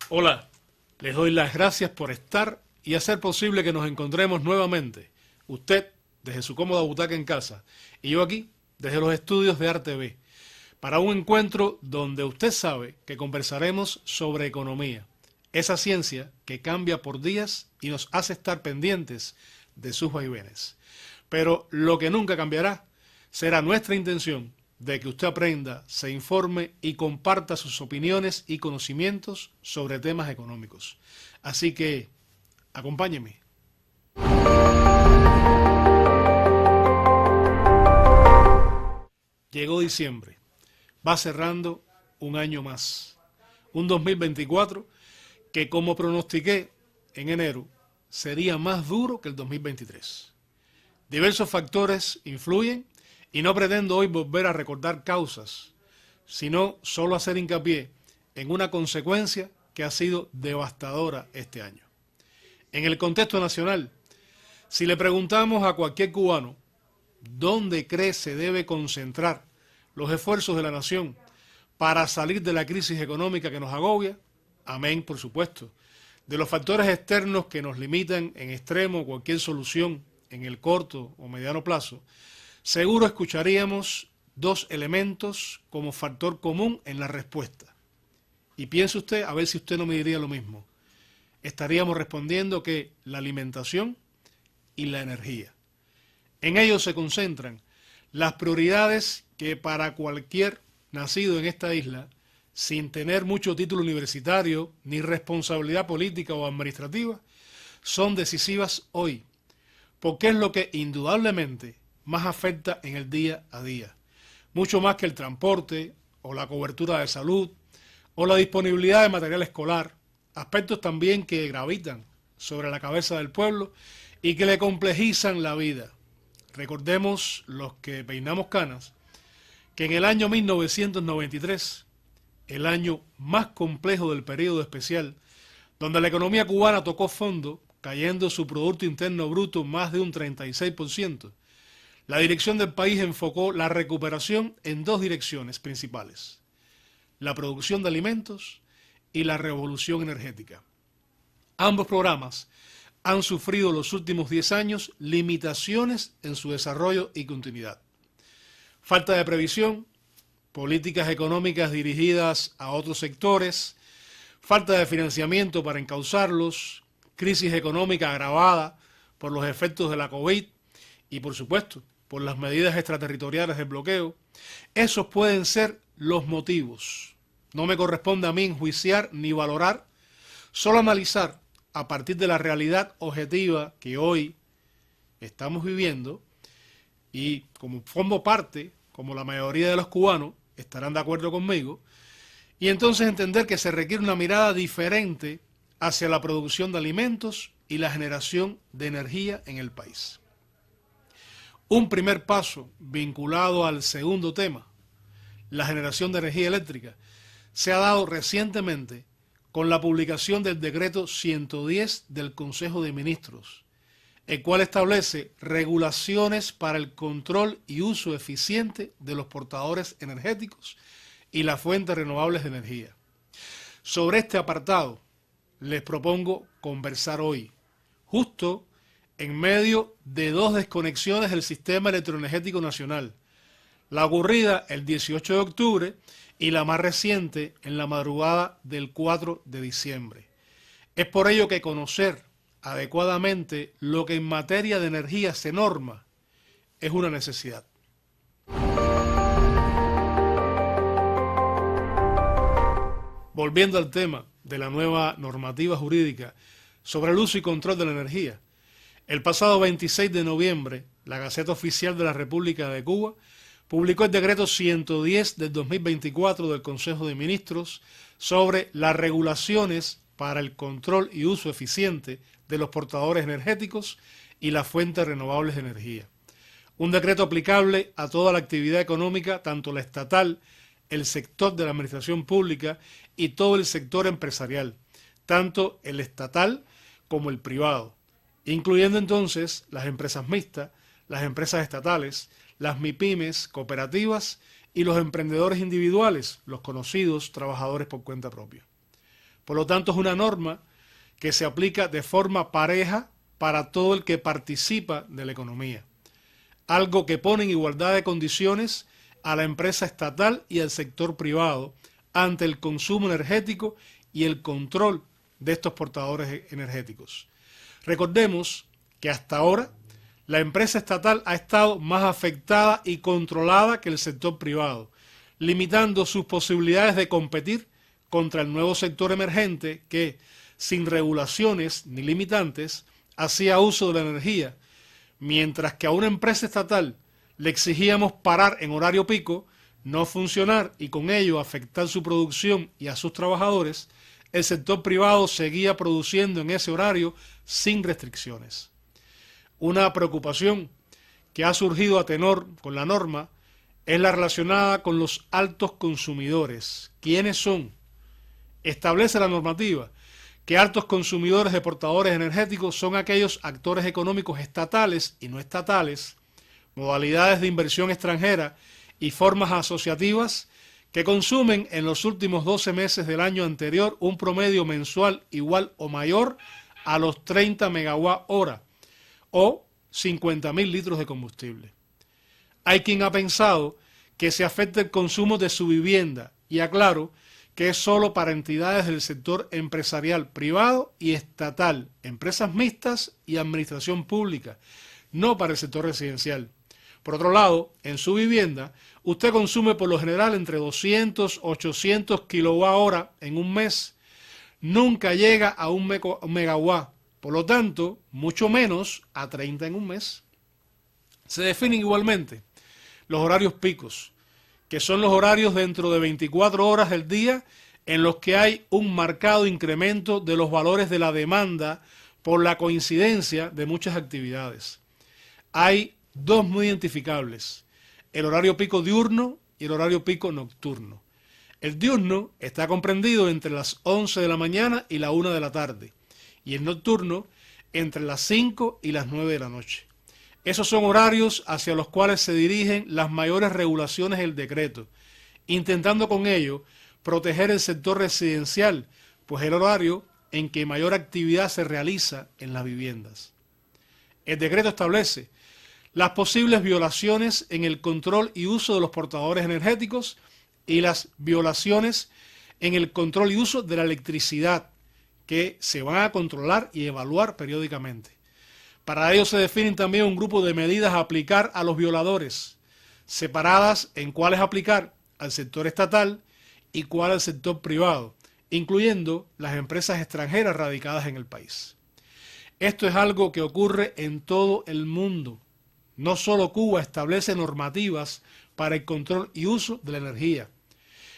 Hola, les doy las gracias por estar y hacer posible que nos encontremos nuevamente. Usted desde su cómoda butaca en casa y yo aquí desde los estudios de RTV para un encuentro donde usted sabe que conversaremos sobre economía, esa ciencia que cambia por días y nos hace estar pendientes de sus vaivenes. Pero lo que nunca cambiará será nuestra intención de que usted aprenda, se informe y comparta sus opiniones y conocimientos sobre temas económicos. Así que, acompáñeme. Llegó diciembre, va cerrando un año más, un 2024 que, como pronostiqué en enero, sería más duro que el 2023. Diversos factores influyen y no pretendo hoy volver a recordar causas, sino solo hacer hincapié en una consecuencia que ha sido devastadora este año. En el contexto nacional, si le preguntamos a cualquier cubano dónde cree se debe concentrar los esfuerzos de la nación para salir de la crisis económica que nos agobia, amén, por supuesto, de los factores externos que nos limitan en extremo cualquier solución en el corto o mediano plazo, seguro escucharíamos dos elementos como factor común en la respuesta. Y piense usted, a ver si usted no me diría lo mismo. Estaríamos respondiendo que la alimentación y la energía. En ellos se concentran las prioridades que para cualquier nacido en esta isla, sin tener mucho título universitario ni responsabilidad política o administrativa, son decisivas hoy, porque es lo que indudablemente más afecta en el día a día, mucho más que el transporte o la cobertura de salud o la disponibilidad de material escolar, aspectos también que gravitan sobre la cabeza del pueblo y que le complejizan la vida. Recordemos los que peinamos canas, que en el año 1993, el año más complejo del periodo especial, donde la economía cubana tocó fondo, cayendo su Producto Interno Bruto más de un 36%, la dirección del país enfocó la recuperación en dos direcciones principales: la producción de alimentos y la revolución energética. Ambos programas han sufrido los últimos 10 años limitaciones en su desarrollo y continuidad. Falta de previsión, políticas económicas dirigidas a otros sectores, falta de financiamiento para encauzarlos, crisis económica agravada por los efectos de la COVID y, por supuesto, por las medidas extraterritoriales del bloqueo. Esos pueden ser los motivos. No me corresponde a mí enjuiciar ni valorar, solo analizar a partir de la realidad objetiva que hoy estamos viviendo y como formo parte, como la mayoría de los cubanos estarán de acuerdo conmigo, y entonces entender que se requiere una mirada diferente hacia la producción de alimentos y la generación de energía en el país. Un primer paso vinculado al segundo tema, la generación de energía eléctrica, se ha dado recientemente con la publicación del decreto 110 del Consejo de Ministros, el cual establece regulaciones para el control y uso eficiente de los portadores energéticos y las fuentes renovables de energía. Sobre este apartado les propongo conversar hoy, justo en medio de dos desconexiones del sistema electroenergético nacional, la ocurrida el 18 de octubre y la más reciente en la madrugada del 4 de diciembre. Es por ello que conocer adecuadamente lo que en materia de energía se norma es una necesidad. Volviendo al tema de la nueva normativa jurídica sobre el uso y control de la energía, el pasado 26 de noviembre, la Gaceta Oficial de la República de Cuba publicó el decreto 110 del 2024 del Consejo de Ministros sobre las regulaciones para el control y uso eficiente de los portadores energéticos y las fuentes renovables de energía. Un decreto aplicable a toda la actividad económica, tanto la estatal, el sector de la administración pública y todo el sector empresarial, tanto el estatal como el privado, incluyendo entonces las empresas mixtas, las empresas estatales, las MIPYMES, cooperativas y los emprendedores individuales, los conocidos trabajadores por cuenta propia. Por lo tanto, es una norma que se aplica de forma pareja para todo el que participa de la economía, algo que pone en igualdad de condiciones a la empresa estatal y al sector privado ante el consumo energético y el control de estos portadores energéticos. Recordemos que hasta ahora la empresa estatal ha estado más afectada y controlada que el sector privado, limitando sus posibilidades de competir contra el nuevo sector emergente que, sin regulaciones ni limitantes, hacía uso de la energía, mientras que a una empresa estatal le exigíamos parar en horario pico, no funcionar y con ello afectar su producción y a sus trabajadores, el sector privado seguía produciendo en ese horario sin restricciones. Una preocupación que ha surgido a tenor con la norma es la relacionada con los altos consumidores. ¿Quiénes son? Establece la normativa que altos consumidores de portadores energéticos son aquellos actores económicos estatales y no estatales, modalidades de inversión extranjera y formas asociativas que consumen en los últimos 12 meses del año anterior un promedio mensual igual o mayor a los 30 megawatt hora o 50.000 litros de combustible. Hay quien ha pensado que se afecta el consumo de su vivienda y aclaro que es solo para entidades del sector empresarial privado y estatal, empresas mixtas y administración pública, no para el sector residencial. Por otro lado, en su vivienda, usted consume por lo general entre 200 a 800 kilowatt-hora en un mes. Nunca llega a un megawatt, por lo tanto, mucho menos a 30 en un mes. Se definen igualmente los horarios picos, que son los horarios dentro de 24 horas del día en los que hay un marcado incremento de los valores de la demanda por la coincidencia de muchas actividades. Hay dos muy identificables, el horario pico diurno y el horario pico nocturno. El diurno está comprendido entre las 11 de la mañana y la 1 de la tarde, y el nocturno entre las 5 y las 9 de la noche. Esos son horarios hacia los cuales se dirigen las mayores regulaciones del decreto, intentando con ello proteger el sector residencial, pues es el horario en que mayor actividad se realiza en las viviendas. El decreto establece las posibles violaciones en el control y uso de los portadores energéticos y las violaciones en el control y uso de la electricidad, que se van a controlar y evaluar periódicamente. Para ello se definen también un grupo de medidas a aplicar a los violadores, separadas en cuáles aplicar al sector estatal y cuál al sector privado, incluyendo las empresas extranjeras radicadas en el país. Esto es algo que ocurre en todo el mundo. No solo Cuba establece normativas para el control y uso de la energía.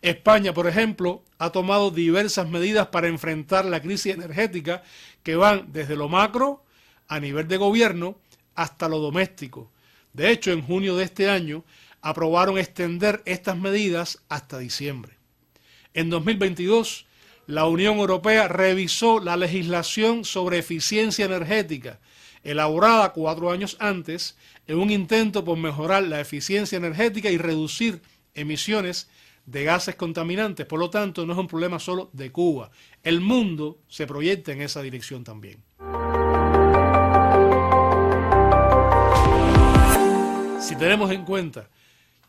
España, por ejemplo, ha tomado diversas medidas para enfrentar la crisis energética que van desde lo macro, a nivel de gobierno, hasta lo doméstico. De hecho, en junio de este año, aprobaron extender estas medidas hasta diciembre. En 2022, la Unión Europea revisó la legislación sobre eficiencia energética, elaborada 4 años antes, en un intento por mejorar la eficiencia energética y reducir emisiones de gases contaminantes. Por lo tanto, no es un problema solo de Cuba. El mundo se proyecta en esa dirección también. Si tenemos en cuenta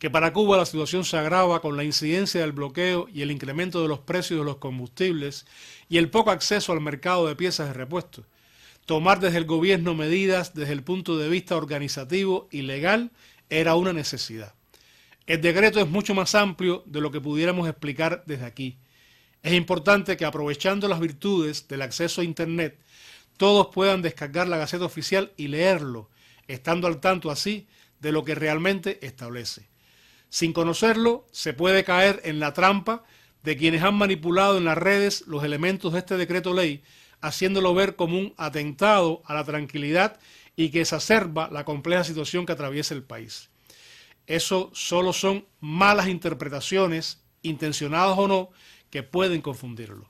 que para Cuba la situación se agrava con la incidencia del bloqueo y el incremento de los precios de los combustibles y el poco acceso al mercado de piezas de repuesto, tomar desde el gobierno medidas desde el punto de vista organizativo y legal era una necesidad. El decreto es mucho más amplio de lo que pudiéramos explicar desde aquí. Es importante que, aprovechando las virtudes del acceso a Internet, todos puedan descargar la Gaceta Oficial y leerlo, estando al tanto así de lo que realmente establece. Sin conocerlo, se puede caer en la trampa de quienes han manipulado en las redes los elementos de este decreto ley, haciéndolo ver como un atentado a la tranquilidad y que exacerba la compleja situación que atraviesa el país. Eso solo son malas interpretaciones, intencionadas o no, que pueden confundirlo.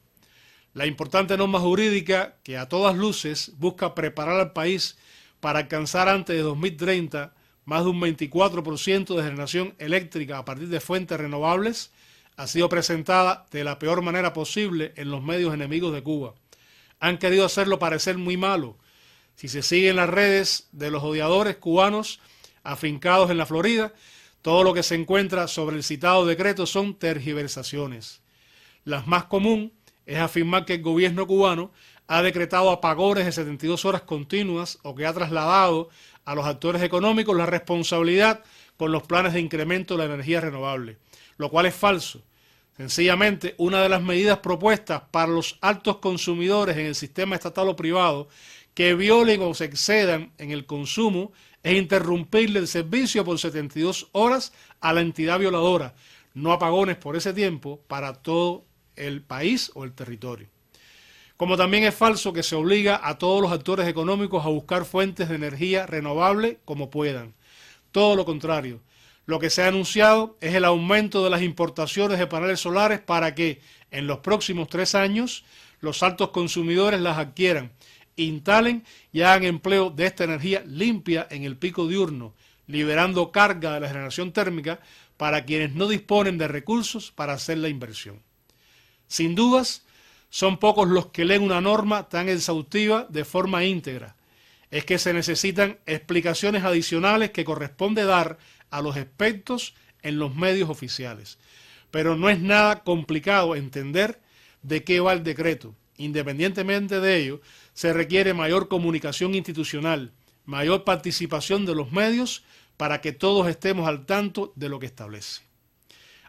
La importante norma jurídica, que a todas luces busca preparar al país para alcanzar antes de 2030 más de un 24% de generación eléctrica a partir de fuentes renovables, ha sido presentada de la peor manera posible en los medios enemigos de Cuba. Han querido hacerlo parecer muy malo. Si se siguen las redes de los odiadores cubanos afincados en la Florida, todo lo que se encuentra sobre el citado decreto son tergiversaciones. La más común es afirmar que el gobierno cubano ha decretado apagones de 72 horas continuas o que ha trasladado a los actores económicos la responsabilidad con los planes de incremento de la energía renovable, lo cual es falso. Sencillamente, una de las medidas propuestas para los altos consumidores en el sistema estatal o privado que violen o se excedan en el consumo es interrumpirle el servicio por 72 horas a la entidad violadora, no apagones por ese tiempo para todo el país o el territorio. Como también es falso que se obliga a todos los actores económicos a buscar fuentes de energía renovable como puedan. Todo lo contrario. Lo que se ha anunciado es el aumento de las importaciones de paneles solares para que en los próximos 3 años los altos consumidores las adquieran, instalen y hagan empleo de esta energía limpia en el pico diurno, liberando carga de la generación térmica para quienes no disponen de recursos para hacer la inversión. Sin dudas, son pocos los que leen una norma tan exhaustiva de forma íntegra. Es que se necesitan explicaciones adicionales que corresponde dar a los expertos en los medios oficiales. Pero no es nada complicado entender de qué va el decreto. Independientemente de ello, se requiere mayor comunicación institucional, mayor participación de los medios para que todos estemos al tanto de lo que establece.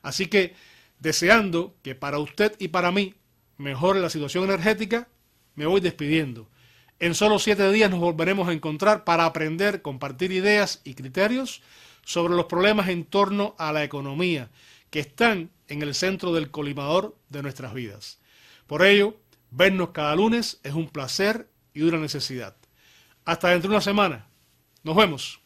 Así que, deseando que para usted y para mí mejore la situación energética, me voy despidiendo. En solo 7 días nos volveremos a encontrar para aprender, compartir ideas y criterios sobre los problemas en torno a la economía que están en el centro del colimador de nuestras vidas. Por ello, vernos cada lunes es un placer y una necesidad. Hasta dentro de una semana. Nos vemos.